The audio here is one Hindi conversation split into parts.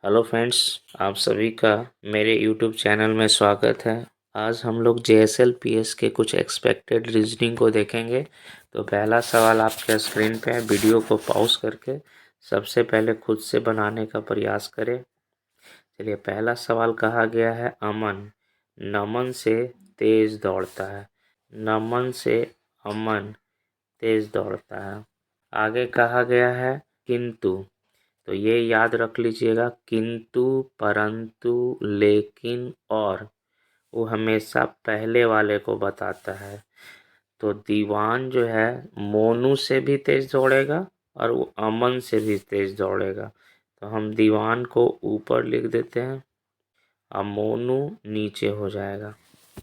हेलो फ्रेंड्स, आप सभी का मेरे यूट्यूब चैनल में स्वागत है। आज हम लोग JSL PS के कुछ एक्सपेक्टेड रीजनिंग को देखेंगे। तो पहला सवाल आपके स्क्रीन पे है, वीडियो को पॉज करके सबसे पहले खुद से बनाने का प्रयास करें। चलिए, पहला सवाल कहा गया है, अमन नमन से तेज दौड़ता है। नमन से अमन तेज दौड़ता है। आगे कहा गया है, किंतु, तो ये याद रख लीजिएगा, किंतु, परंतु, लेकिन और वो हमेशा पहले वाले को बताता है। तो दीवान जो है मोनू से भी तेज दौड़ेगा और वो अमन से भी तेज दौड़ेगा। तो हम दीवान को ऊपर लिख देते हैं और मोनू नीचे हो जाएगा।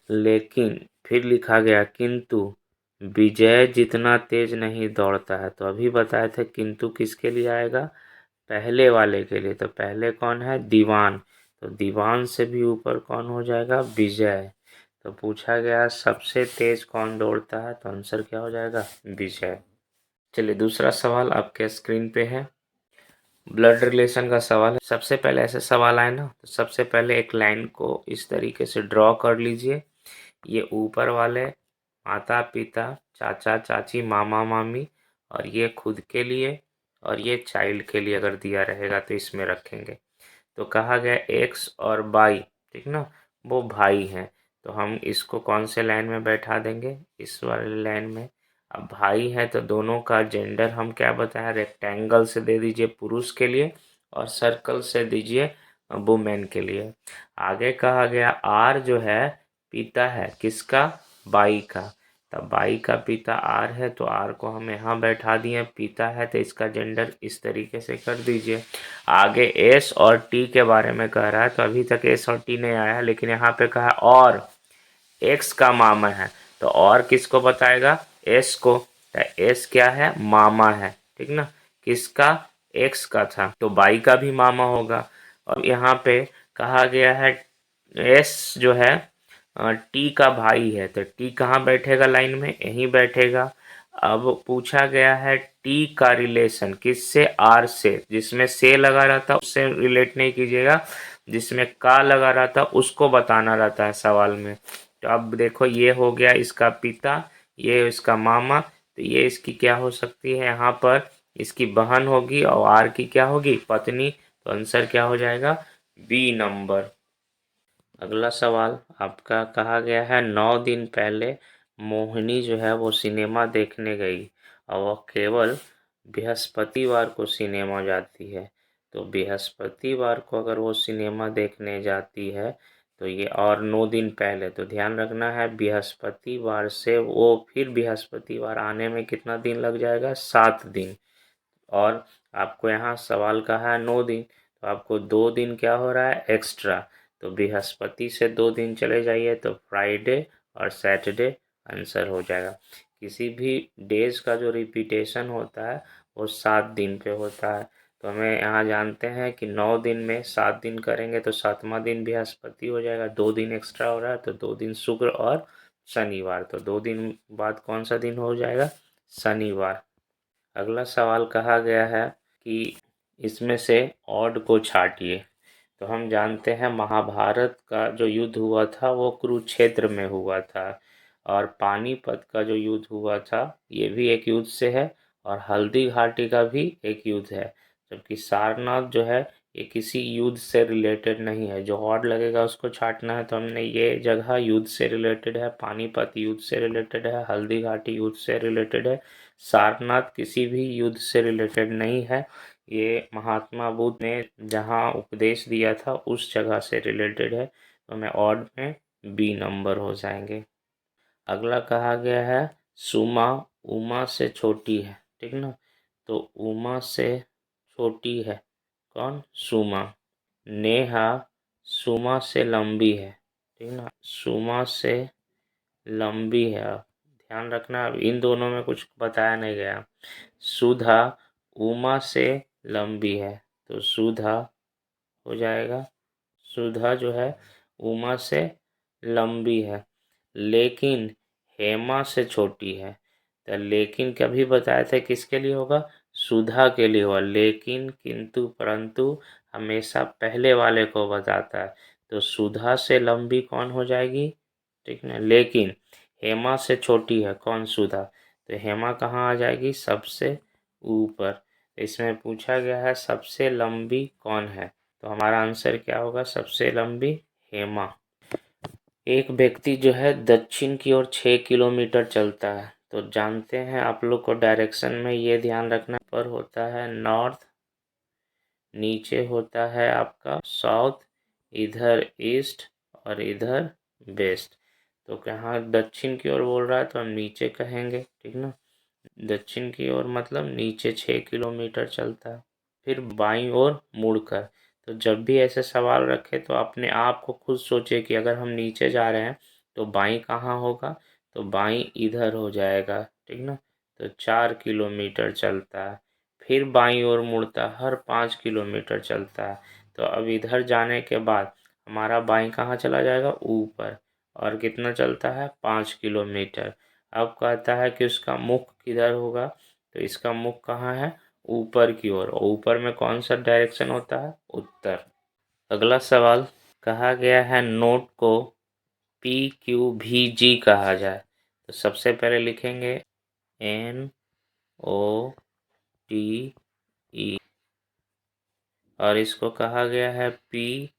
लेकिन फिर लिखा गया, किंतु विजय जितना तेज नहीं दौड़ता है। तो अभी बताए थे किंतु किसके लिए आएगा, पहले वाले के लिए। तो पहले कौन है, दीवान। तो दीवान से भी ऊपर कौन हो जाएगा, विजय। तो पूछा गया सबसे तेज कौन दौड़ता है, तो आंसर क्या हो जाएगा, विजय। चलिए, दूसरा सवाल आपके स्क्रीन पे है, ब्लड रिलेशन का सवाल है। सबसे पहले ऐसे सवाल आए ना, तो सबसे पहले एक लाइन को इस तरीके से ड्रॉ कर लीजिए। ये ऊपर वाले माता पिता, चाचा चाची, मामा मामी, और ये खुद के लिए और ये चाइल्ड के लिए अगर दिया रहेगा तो इसमें रखेंगे। तो कहा गया एक्स और वाई, ठीक ना, वो भाई हैं। तो हम इसको कौन से लाइन में बैठा देंगे, इस वाले लाइन में। अब भाई है तो दोनों का जेंडर हम क्या बताएं, रेक्टेंगल से दे दीजिए पुरुष के लिए और सर्कल से दीजिए वुमेन के लिए। आगे कहा गया आर जो है पिता है किसका, बाई का। तब बाई का पिता आर है तो आर को हम यहाँ बैठा दिए, पिता है तो इसका जेंडर इस तरीके से कर दीजिए। आगे एस और टी के बारे में कह रहा है, तो अभी तक एस और टी नहीं आया, लेकिन यहाँ पे कहा और एक्स का मामा है। तो और किसको बताएगा, एस को। तो एस क्या है, मामा है, ठीक ना, किसका, एक्स का था, तो बाई का भी मामा होगा। और यहाँ पे कहा गया है एस जो है टी का भाई है, तो टी कहाँ बैठेगा लाइन में, यहीं बैठेगा। अब पूछा गया है टी का रिलेशन किससे, आर से। जिसमें से लगा रहता है उससे रिलेट नहीं कीजिएगा, जिसमें का लगा रहता है उसको बताना रहता है सवाल में। तो अब देखो, ये हो गया इसका पिता, ये इसका मामा, तो ये इसकी क्या हो सकती है, यहाँ पर इसकी बहन होगी और आर की क्या होगी, पत्नी। तो आंसर क्या हो जाएगा, बी नंबर। अगला सवाल आपका कहा गया है, 9 दिन पहले मोहिनी जो है वो सिनेमा देखने गई और वह केवल बृहस्पतिवार को सिनेमा जाती है। तो बृहस्पतिवार को अगर वो सिनेमा देखने जाती है तो ये, और 9 दिन पहले, तो ध्यान रखना है बृहस्पतिवार से वो फिर बृहस्पतिवार आने में कितना दिन लग जाएगा, 7 दिन। और आपको यहाँ सवाल कहा है 9 दिन, तो आपको 2 दिन क्या हो रहा है, एक्स्ट्रा। तो बृहस्पति से 2 दिन चले जाइए तो फ्राइडे और सैटरडे आंसर हो जाएगा। किसी भी डेज का जो रिपीटेशन होता है वो 7 दिन पे होता है। तो हमें यहाँ जानते हैं कि 9 दिन में 7 दिन करेंगे तो 7वां दिन बृहस्पति हो जाएगा, 2 दिन एक्स्ट्रा हो रहा है तो 2 दिन शुक्र और शनिवार। तो 2 दिन बाद कौन सा दिन हो जाएगा, शनिवार। अगला सवाल कहा गया है कि इसमें से ऑड को छांटिए। तो हम जानते हैं महाभारत का जो युद्ध हुआ था वो कुरुक्षेत्र में हुआ था, और पानीपत का जो युद्ध हुआ था ये भी एक युद्ध से है, और हल्दी घाटी का भी एक युद्ध है। जबकि सारनाथ जो है ये किसी युद्ध से रिलेटेड नहीं है। जो ऑड लगेगा उसको छांटना है। तो हमने ये जगह युद्ध से रिलेटेड है, पानीपत युद्ध से रिलेटेड है, हल्दी घाटी युद्ध से रिलेटेड है, सारनाथ किसी भी युद्ध से रिलेटेड नहीं है। ये महात्मा बुद्ध ने जहाँ उपदेश दिया था उस जगह से रिलेटेड है। तो हमें ऑड में बी नंबर हो जाएंगे। अगला कहा गया है, सुमा उमा से छोटी है, ठीक ना। तो उमा से छोटी है कौन, सुमा। नेहा सुमा से लंबी है, ठीक ना, सुमा से लंबी है। ध्यान रखना, अब इन दोनों में कुछ बताया नहीं गया। सुधा उमा से लंबी है, तो सुधा हो जाएगा, सुधा जो है उमा से लंबी है। लेकिन हेमा से छोटी है। तो लेकिन कभी बताए थे किसके लिए होगा, सुधा के लिए होगा। लेकिन किंतु परंतु हमेशा पहले वाले को बताता है। तो सुधा से लंबी कौन हो जाएगी, ठीक ना, लेकिन हेमा से छोटी है कौन, सुधा, तो हेमा कहाँ आ जाएगी, सबसे ऊपर। इसमें पूछा गया है सबसे लंबी कौन है, तो हमारा आंसर क्या होगा, सबसे लंबी हेमा। एक व्यक्ति जो है दक्षिण की ओर 6 किलोमीटर चलता है, तो जानते हैं आप लोग को डायरेक्शन में ये ध्यान रखना, पर होता है नॉर्थ, नीचे होता है आपका साउथ, इधर ईस्ट और इधर वेस्ट। तो कहाँ दक्षिण की ओर बोल रहा है तो हम नीचे कहेंगे, ठीक ना, दक्षिण की ओर मतलब नीचे 6 किलोमीटर चलता है। फिर बाईं ओर मुड़कर, तो जब भी ऐसे सवाल रखे तो अपने आप को खुद सोचे कि अगर हम नीचे जा रहे हैं तो बाईं कहाँ होगा, तो बाईं इधर हो जाएगा, ठीक ना। तो 4 किलोमीटर चलता है। फिर बाईं ओर मुड़ता है, हर 5 किलोमीटर चलता है। तो अब इधर जाने के बाद हमारा बाईं कहाँ चला जाएगा, ऊपर, और कितना चलता है, 5 किलोमीटर। अब कहता है कि उसका मुख किधर होगा, तो इसका मुख कहाँ है, ऊपर की ओर, और ऊपर में कौन सा डायरेक्शन होता है, उत्तर। अगला सवाल, कहा गया है नोट को PQVG कहा जाए, तो सबसे पहले लिखेंगे NOTE, और इसको कहा गया है PQVG।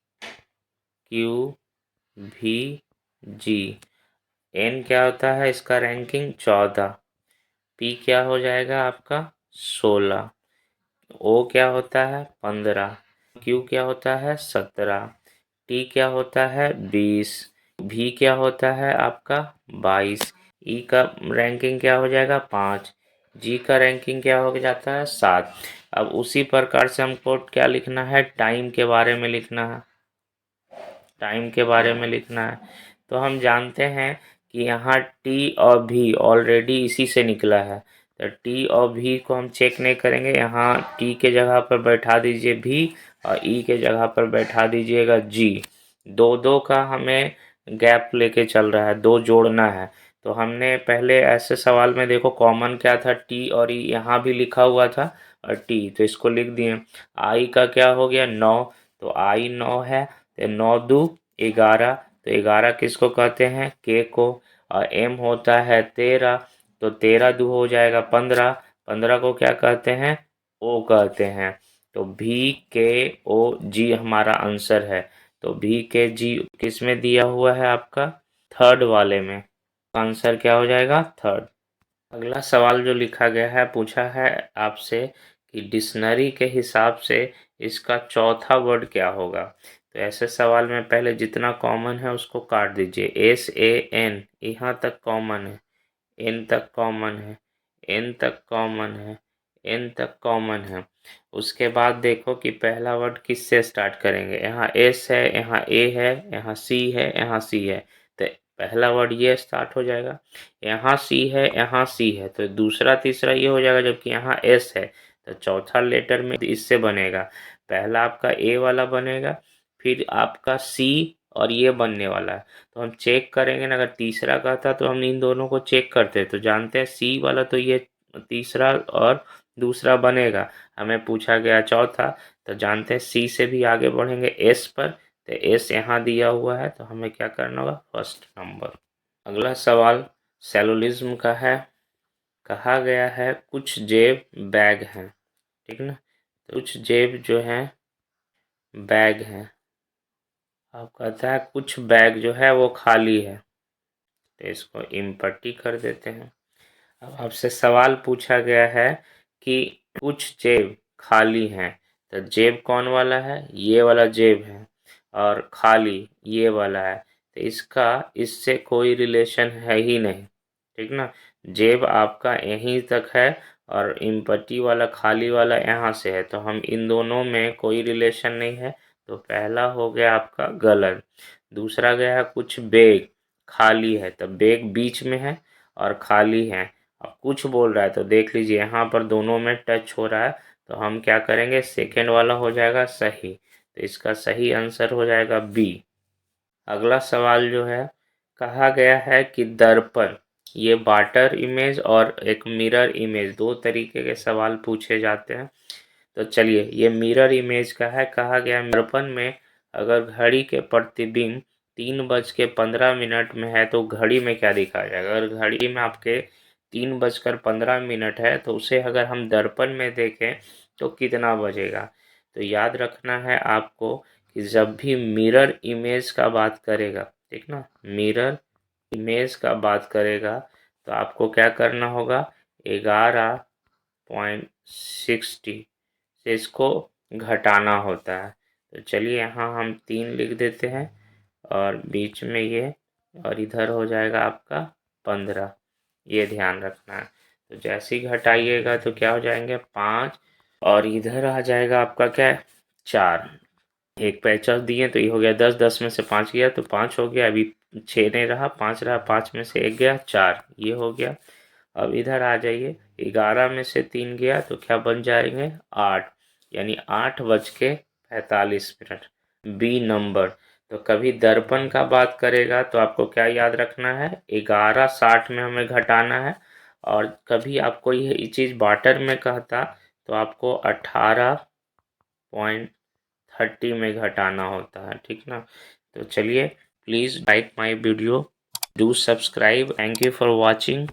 N क्या होता है, इसका रैंकिंग 14, P क्या हो जाएगा आपका 16, O क्या होता है 15, Q क्या होता है 17, T क्या होता है 20, V क्या होता है आपका 22, E का रैंकिंग क्या हो जाएगा 5, G का रैंकिंग क्या हो जाता है 7। अब उसी प्रकार से हमको क्या लिखना है, टाइम के बारे में लिखना है, टाइम के बारे में लिखना है। तो हम जानते हैं कि यहाँ टी और भी ऑलरेडी इसी से निकला है, तो टी और भी को हम चेक नहीं करेंगे, यहाँ टी के जगह पर बैठा दीजिए भी, और ई के जगह पर बैठा दीजिएगा जी। दो दो का हमें गैप लेके चल रहा है, दो जोड़ना है। तो हमने पहले ऐसे सवाल में देखो कॉमन क्या था, टी और ई, यहाँ भी लिखा हुआ था और टी, तो इसको लिख दिए। आई का क्या हो गया 9, तो आई 9 है, तो 9 दू 11, तो 11 किसको कहते हैं, के को, और एम होता है 13, तो 13 दो हो जाएगा 15, 15 को क्या कहते हैं, ओ कहते हैं। तो VKOG हमारा आंसर है। तो VKG किस में दिया हुआ है आपका, थर्ड वाले में, आंसर क्या हो जाएगा, थर्ड। अगला सवाल जो लिखा गया है, पूछा है आपसे कि डिक्शनरी के हिसाब से इसका चौथा वर्ड क्या होगा। तो ऐसे सवाल में पहले जितना कॉमन है उसको काट दीजिए, SAN यहाँ तक कॉमन है, N तक कॉमन है, N तक कॉमन है, N तक कॉमन है। उसके बाद देखो कि पहला वर्ड किससे स्टार्ट करेंगे, यहाँ S है, यहाँ A है, यहाँ C है, यहाँ C है, तो पहला वर्ड ये स्टार्ट हो जाएगा। यहाँ C है, यहाँ C है, तो दूसरा तीसरा ये हो जाएगा, जबकि यहाँ S है, तो चौथा लेटर में इससे बनेगा। पहला आपका A वाला बनेगा, फिर आपका C, और ये बनने वाला है। तो हम चेक करेंगे ना, अगर तीसरा का था तो हम इन दोनों को चेक करते हैं, तो जानते हैं C वाला तो ये तीसरा और दूसरा बनेगा। हमें पूछा गया चौथा, तो जानते हैं C से भी आगे बढ़ेंगे S पर, तो S यहाँ दिया हुआ है, तो हमें क्या करना होगा, फर्स्ट नंबर। अगला सवाल सेलोलिज्म का है। कहा गया है कुछ जेब बैग हैं, ठीक ना, तो कुछ जेब जो है बैग हैं, अब कहता है कुछ बैग जो है वो खाली है, तो इसको इम्पट्टी कर देते हैं। अब आपसे सवाल पूछा गया है कि कुछ जेब खाली हैं, तो जेब कौन वाला है, ये वाला जेब है, और खाली ये वाला है, तो इसका इससे कोई रिलेशन है ही नहीं, ठीक ना। जेब आपका यहीं तक है और इम्पट्टी वाला खाली वाला यहाँ से है, तो हम इन दोनों में कोई रिलेशन नहीं है, तो पहला हो गया आपका गलत। दूसरा गया कुछ बैग खाली है, तो बैग बीच में है और खाली है। अब कुछ बोल रहा है तो देख लीजिए यहाँ पर दोनों में टच हो रहा है, तो हम क्या करेंगे, सेकेंड वाला हो जाएगा सही, तो इसका सही आंसर हो जाएगा बी। अगला सवाल जो है, कहा गया है कि दर्पण, ये वाटर इमेज और एक मिरर इमेज, दो तरीके के सवाल पूछे जाते हैं। तो चलिए, ये मिरर इमेज का है। कहा गया दर्पण में अगर घड़ी के प्रतिबिंब 3:15 में है तो घड़ी में क्या दिखाया जाएगा। अगर घड़ी में आपके 3:15 है तो उसे अगर हम दर्पण में देखें तो कितना बजेगा। तो याद रखना है आपको कि जब भी मिरर इमेज का बात करेगा, ठीक ना, मिरर इमेज का बात करेगा तो आपको क्या करना होगा, 11.60 से इसको घटाना होता है। तो चलिए यहाँ हम 3 लिख देते हैं और बीच में ये, और इधर हो जाएगा आपका 15। ये ध्यान रखना है। तो जैसे ही घटाइएगा तो क्या हो जाएंगे 5, और इधर आ जाएगा आपका क्या है 4। एक पे 50 दिए तो ये हो गया 10, 10 में से 5 गया तो 5 हो गया। अभी 6 नहीं रहा, 5 रहा, 5 में से 1 गया 4, ये हो गया। अब इधर आ जाइए, 11 में से 3 गया तो क्या बन जाएंगे 8, यानी 8:45। B number. तो कभी दर्पण का बात करेगा तो आपको क्या याद रखना है, 11:60 में हमें घटाना है। और कभी आपको ये चीज़ वाटर में कहता तो आपको 18.30 में घटाना होता है, ठीक ना। तो चलिए, please like my video, do subscribe, thank you for watching.